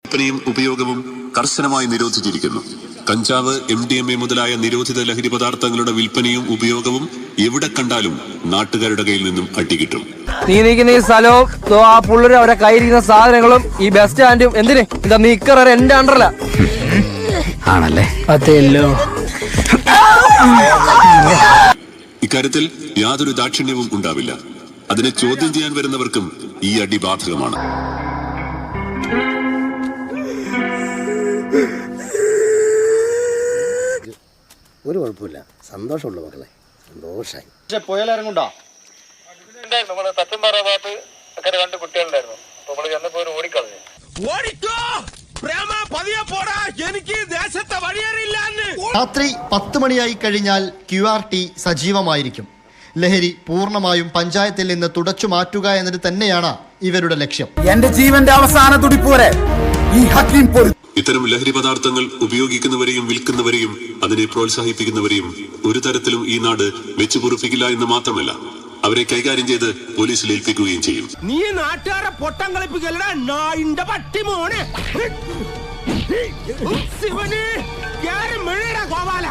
വിൽപ്പനയും ഉപയോഗവും കർശനമായി നിരോധിച്ചിരിക്കുന്നു. കഞ്ചാവ്, MDMA മുതലായ നിരോധിത ലഹരി പദാർത്ഥങ്ങളുടെ വിൽപ്പനയും ഉപയോഗവും എവിടെ കണ്ടാലും നാട്ടുകാരുടെ കയ്യിൽ നിന്നും അടികിട്ടും. നീ നീക്കുന്ന ഈ സ്ഥലവും ആ പുള്ളരും അവരെ കയ്യിരിക്കുന്ന സാധനങ്ങളും ഈ ബസ് സ്റ്റാൻഡും എന്തിന് ഇതാ നീക്കറ എന്റെ അണ്ടറല്ല ആണല്ലേ? അതെല്ലോ. ഇക്കാര്യത്തിൽ യാതൊരു ദാക്ഷിണ്യവും ഉണ്ടാവില്ല. അതിനെ ചോദ്യം ചെയ്യാൻ വരുന്നവർക്കും ഈ അടി ബാധകമാണ്. ഒരു കുഴപ്പമില്ല, സന്തോഷമുള്ള മക്കളെ, സന്തോഷായി. പോയാലിറങ്ങുണ്ടോ? നമ്മള് തച്ചമ്പാറ ഭാഗത്ത് ഒക്കെ 2 കുട്ടികളുണ്ടായിരുന്നു. അപ്പൊ നമ്മള് ചെന്നപ്പോ ഒരു ഓടിക്കളഞ്ഞു. രാത്രി 10 മണിയായി കഴിഞ്ഞാൽ QRT സജീവമായിരിക്കും. ലഹരി പൂർണ്ണമായും പഞ്ചായത്തിൽ നിന്ന് തുടച്ചു മാറ്റുക എന്നത് തന്നെയാണ് ഇവരുടെ ലക്ഷ്യം. എന്റെ ജീവന്റെ അവസാന തുടിപ്പ് വരെ ഈ ഹക്കീം ഇത്തരം ലഹരി പദാർത്ഥങ്ങൾ ഉപയോഗിക്കുന്നവരെയും വിൽക്കുന്നവരെയും അതിനെ പ്രോത്സാഹിപ്പിക്കുന്നവരെയും ഒരു തരത്തിലും ഈ നാട് വെച്ചുപൊറുപ്പിക്കില്ല എന്ന് മാത്രമല്ല, അവരെ കൈകാര്യം ചെയ്ത് പോലീസിൽ ഏൽപ്പിക്കുകയും ചെയ്യും. നീ നാട്ടുകാരെ പൊട്ടം കളിപ്പിക്കലടാ നായിന്റെ പട്ടി മോനെ. ശിവന് ഗോപാല